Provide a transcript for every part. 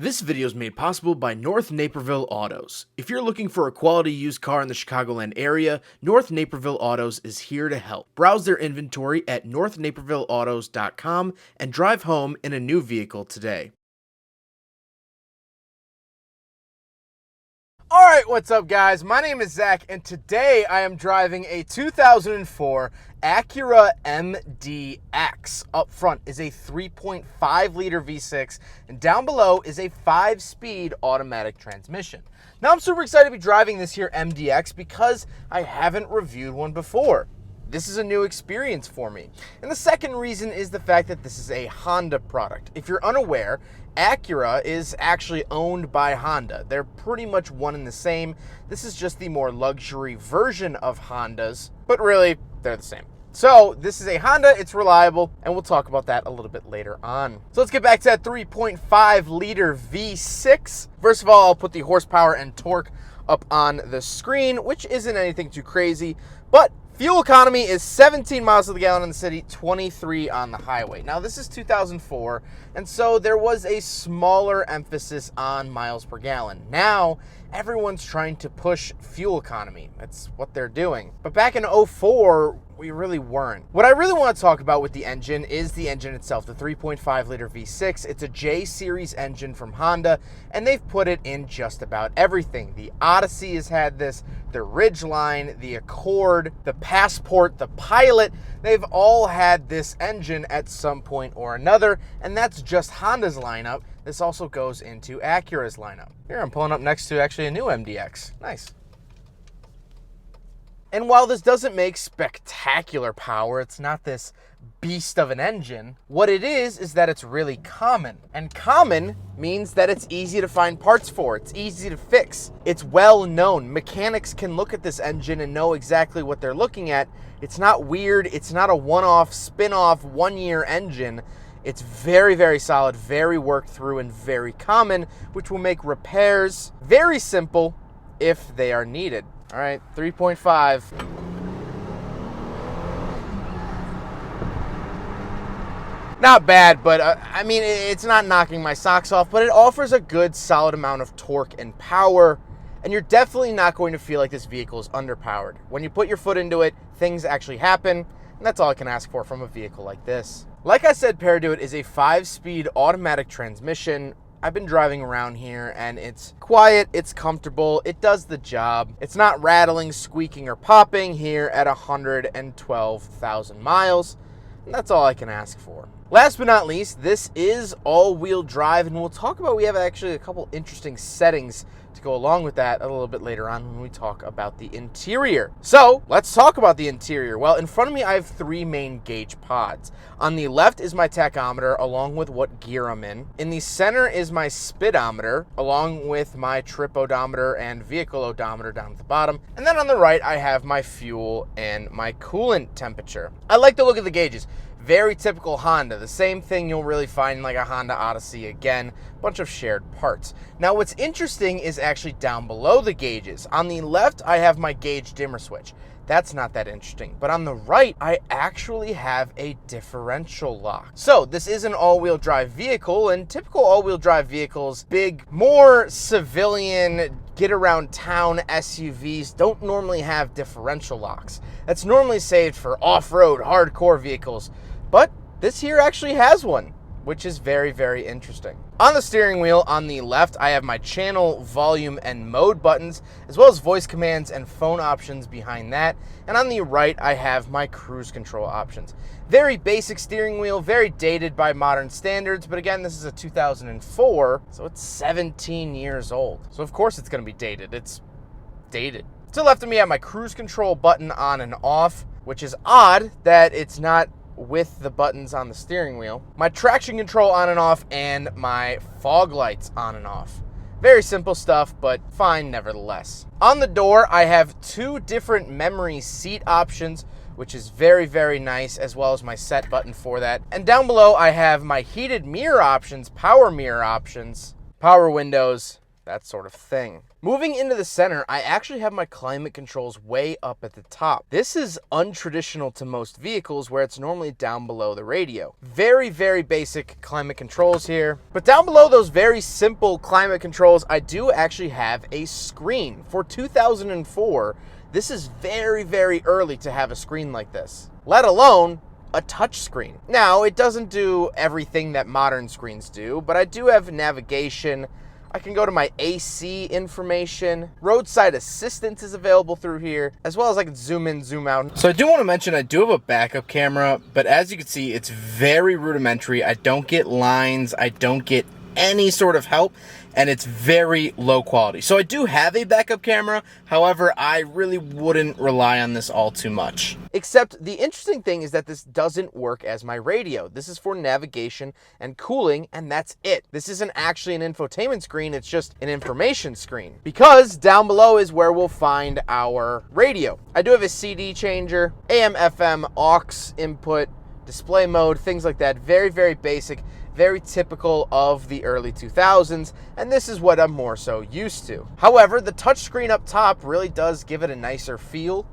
This video is made possible by North Naperville Autos. If you're looking for a quality used car in the Chicagoland area, North Naperville Autos is here to help. Browse their inventory at northnapervilleautos.com and drive home in a new vehicle today. Alright, what's up guys? My name is Zach and today I am driving a 2004 Acura MDX. Up front is a 3.5 liter V6 and down below is a 5-speed automatic transmission. Now I'm super excited to be driving this here MDX because I haven't reviewed one before. This is a new experience for me. And the second reason is the fact that this is a Honda product. If you're unaware, Acura is actually owned by Honda. They're pretty much one and the same. This is just the more luxury version of Hondas, but really, they're the same. So this is a Honda, it's reliable, and we'll talk about that a little bit later on. So let's get back to that 3.5 liter V6. First of all, I'll put the horsepower and torque up on the screen, which isn't anything too crazy, but fuel economy is 17 miles to the gallon in the city, 23 on the highway. Now this is 2004, and so there was a smaller emphasis on miles per gallon. Now everyone's trying to push fuel economy. That's what they're doing. But back in 04, we really weren't. What I really want to talk about with the engine is the engine itself, the 3.5 liter V6. It's a J series engine from Honda, and they've put it in just about everything. The Odyssey has had this, the Ridgeline, the Accord, the Passport, the Pilot. They've all had this engine at some point or another, and that's just Honda's lineup. This also goes into Acura's lineup. Here I'm pulling up next to actually a new MDX. Nice. And while this doesn't make spectacular power, it's not this beast of an engine, what it is that it's really common. And common means that it's easy to find parts for, it's easy to fix, it's well known. Mechanics can look at this engine and know exactly what they're looking at. It's not weird, it's not a one-off, spin-off, one-year engine. It's very, very solid, very worked through, and very common, which will make repairs very simple if they are needed. All right, 3.5. Not bad, but I mean, it's not knocking my socks off, but it offers a good, solid amount of torque and power, and you're definitely not going to feel like this vehicle is underpowered. When you put your foot into it, things actually happen, and that's all I can ask for from a vehicle like this. Like I said, paired to it is a 5-speed automatic transmission. I've been driving around here and it's quiet, it's comfortable, it does the job. It's not rattling, squeaking, or popping here at 112,000 miles. And that's all I can ask for. Last but not least, this is all-wheel drive, and we'll talk about, we have actually a couple interesting settings to go along with that a little bit later on when we talk about the interior. So let's talk about the interior. Well, in front of me I have 3 main gauge pods. On the left is my tachometer along with what gear I'm in. In the center is my speedometer along with my trip odometer and vehicle odometer down at the bottom. And then on the right I have my fuel and my coolant temperature. I like to look at the gauges. Very typical Honda, the same thing you'll really find in like a Honda Odyssey. Again, bunch of shared parts. Now what's interesting is actually down below the gauges. On the left, I have my gauge dimmer switch. That's not that interesting. But on the right, I actually have a differential lock. So this is an all-wheel drive vehicle, and typical all-wheel drive vehicles, big, more civilian, get around town SUVs don't normally have differential locks. That's normally saved for off-road, hardcore vehicles. But this here actually has one, which is very, very interesting. On the steering wheel on the left, I have my channel, volume, and mode buttons, as well as voice commands and phone options behind that. And on the right, I have my cruise control options. Very basic steering wheel, very dated by modern standards, but again, this is a 2004, so it's 17 years old. So of course it's gonna be dated, it's dated. To the left of me, I have my cruise control button on and off, which is odd that it's not with the buttons on the steering wheel. My traction control on and off, and my fog lights on and off. Very simple stuff, but fine nevertheless. On the door, I have 2 different memory seat options, which is very, very nice, as well as my set button for that. And down below, I have my heated mirror options, power windows, that sort of thing. Moving into the center, I actually have my climate controls way up at the top. This is untraditional to most vehicles where it's normally down below the radio. Very, very basic climate controls here. But down below those very simple climate controls, I do actually have a screen. For 2004, this is very, very early to have a screen like this, let alone a touch screen. Now, it doesn't do everything that modern screens do, but I do have navigation. I can go to my AC information. Roadside assistance is available through here, as well as I can zoom in, zoom out. So I do want to mention I do have a backup camera, but as you can see, it's very rudimentary. I don't get lines. I don't get any sort of help, and it's very low quality. So I do have a backup camera. However, I really wouldn't rely on this all too much. Except the interesting thing is that this doesn't work as my radio. This is for navigation and cooling, and that's it. This isn't actually an infotainment screen, it's just an information screen. Because down below is where we'll find our radio. I do have a CD changer, AM, FM, aux input, display mode, things like that. Very, very basic. Very typical of the early 2000s, and this is what I'm more so used to. However, the touchscreen up top really does give it a nicer feel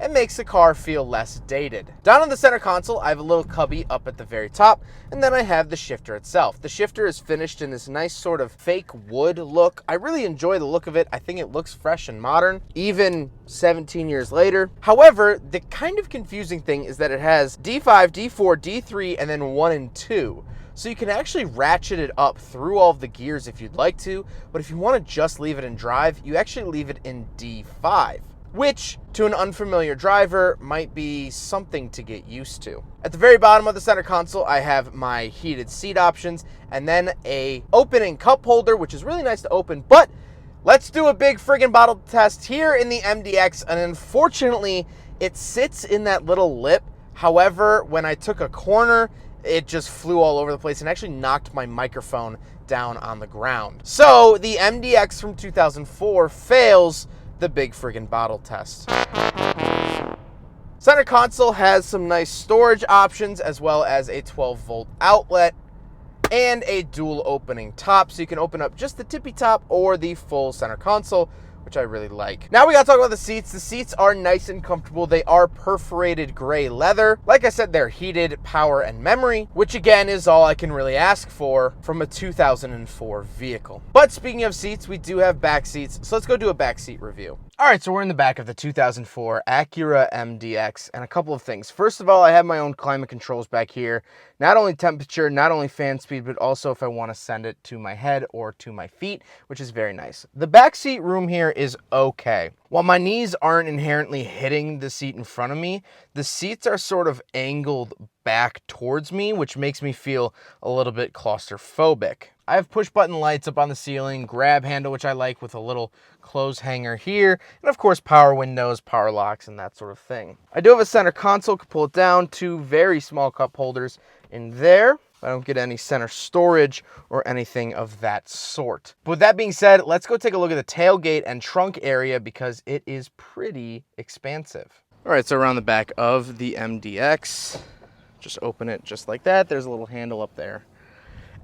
and makes the car feel less dated. Down on the center console, I have a little cubby up at the very top, and then I have the shifter itself. The shifter is finished in this nice sort of fake wood look. I really enjoy the look of it. I think it looks fresh and modern, even 17 years later. However, the kind of confusing thing is that it has D5, D4, D3, and then 1 and 2. So you can actually ratchet it up through all of the gears if you'd like to, but if you want to just leave it in drive, you actually leave it in D5, which to an unfamiliar driver might be something to get used to. At the very bottom of the center console, I have my heated seat options and then a opening cup holder, which is really nice to open, but let's do a big friggin' bottle test here in the MDX, and unfortunately, it sits in that little lip. However, when I took a corner, it just flew all over the place and actually knocked my microphone down on the ground. So the MDX from 2004 fails the big friggin' bottle test. Center console has some nice storage options as well as a 12-volt outlet and a dual opening top, so you can open up just the tippy top or the full center console, which I really like. Now we gotta talk about the seats. The seats are nice and comfortable. They are perforated gray leather. Like I said, they're heated, power, and memory, which again is all I can really ask for from a 2004 vehicle. But speaking of seats, we do have back seats, so let's go do a back seat review. All right, so we're in the back of the 2004 Acura MDX, and a couple of things. First of all, I have my own climate controls back here. Not only temperature, not only fan speed, but also if I want to send it to my head or to my feet, which is very nice. The back seat room here is okay. While my knees aren't inherently hitting the seat in front of me, the seats are sort of angled back towards me, which makes me feel a little bit claustrophobic. I have push button lights up on the ceiling, grab handle, which I like, with a little clothes hanger here, and of course power windows, power locks, and that sort of thing. I do have a center console, can pull it down, 2 very small cup holders in there. I don't get any center storage or anything of that sort. But with that being said, let's go take a look at the tailgate and trunk area because it is pretty expansive. All right, so around the back of the MDX, just open it just like that. There's a little handle up there.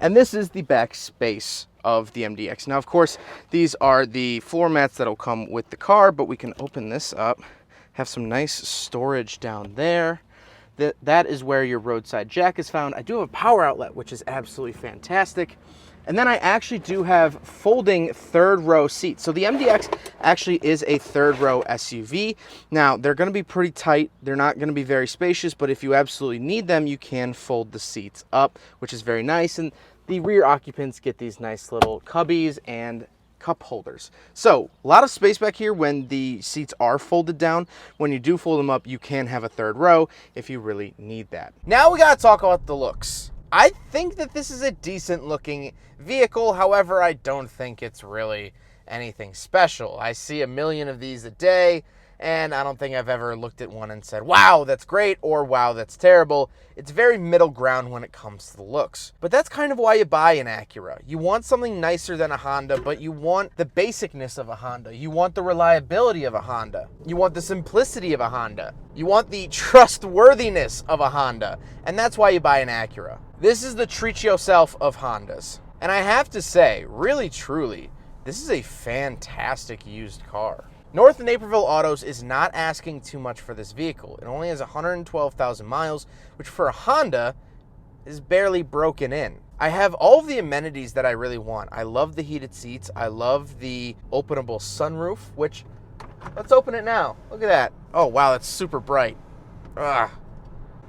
And this is the back space of the MDX. Now, of course, these are the floor mats that'll come with the car, but we can open this up, have some nice storage down there. That is where your roadside jack is found. I do have a power outlet, which is absolutely fantastic. And then I actually do have folding third row seats. So the MDX actually is a third row SUV. Now, they're gonna be pretty tight. They're not gonna be very spacious, but if you absolutely need them, you can fold the seats up, which is very nice. And the rear occupants get these nice little cubbies and cup holders. So a lot of space back here when the seats are folded down. When you do fold them up, you can have a third row if you really need that. Now we gotta talk about the looks. I think that this is a decent looking vehicle. However, I don't think it's really anything special. I see a million of these a day, and I don't think I've ever looked at one and said, wow, that's great, or wow, that's terrible. It's very middle ground when it comes to the looks. But that's kind of why you buy an Acura. You want something nicer than a Honda, but you want the basicness of a Honda. You want the reliability of a Honda. You want the simplicity of a Honda. You want the trustworthiness of a Honda. And that's why you buy an Acura. This is the treat yourself of Hondas. And I have to say, really truly, this is a fantastic used car. North Naperville Autos is not asking too much for this vehicle. It only has 112,000 miles, which for a Honda is barely broken in. I have all of the amenities that I really want. I love the heated seats. I love the openable sunroof, which, let's open it now. Look at that. Oh, wow, that's super bright. Ugh.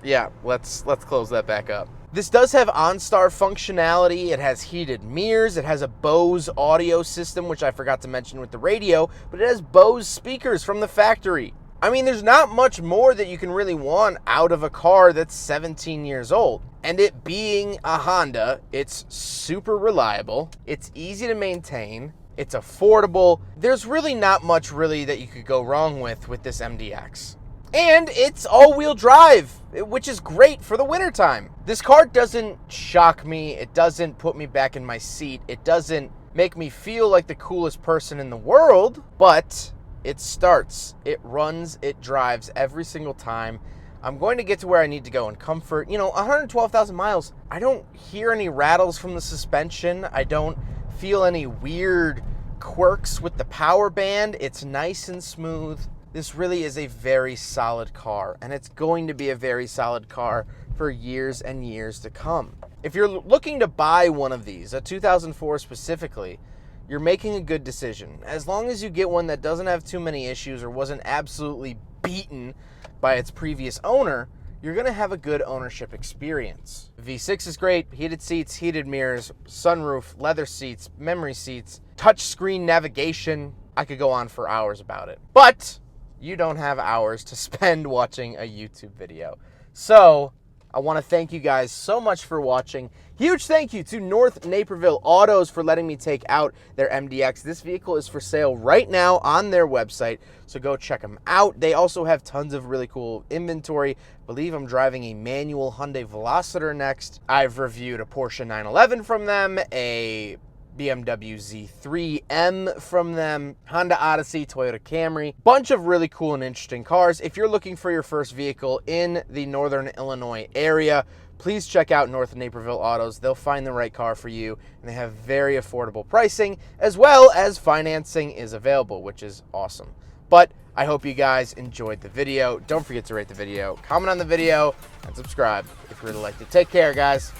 Yeah, let's close that back up. This does have OnStar functionality. It has heated mirrors. It has a Bose audio system, which I forgot to mention with the radio, but it has Bose speakers from the factory. I mean, there's not much more that you can really want out of a car that's 17 years old. And it being a Honda, it's super reliable. It's easy to maintain. It's affordable. There's really not much really that you could go wrong with this MDX. And it's all-wheel drive, which is great for the wintertime. This car doesn't shock me. It doesn't put me back in my seat. It doesn't make me feel like the coolest person in the world, but it starts, it runs, it drives every single time. I'm going to get to where I need to go in comfort. You know, 112,000 miles, I don't hear any rattles from the suspension. I don't feel any weird quirks with the power band. It's nice and smooth. This really is a very solid car, and it's going to be a very solid car for years and years to come. If you're looking to buy one of these, a 2004 specifically, you're making a good decision. As long as you get one that doesn't have too many issues or wasn't absolutely beaten by its previous owner, you're going to have a good ownership experience. V6 is great. Heated seats, heated mirrors, sunroof, leather seats, memory seats, touchscreen navigation. I could go on for hours about it. But you don't have hours to spend watching a YouTube video. So I want to thank you guys so much for watching. Huge thank you to North Naperville Autos for letting me take out their MDX. This vehicle is for sale right now on their website, so go check them out. They also have tons of really cool inventory. I believe I'm driving a manual Hyundai Veloster next. I've reviewed a Porsche 911 from them, a BMW Z3M from them, Honda Odyssey, Toyota Camry, bunch of really cool and interesting cars. If you're looking for your first vehicle in the Northern Illinois area, please check out North Naperville Autos. They'll find the right car for you, and they have very affordable pricing, as well as financing is available, which is awesome. But I hope you guys enjoyed the video. Don't forget to rate the video, comment on the video, and subscribe if you really liked it. Take care, guys.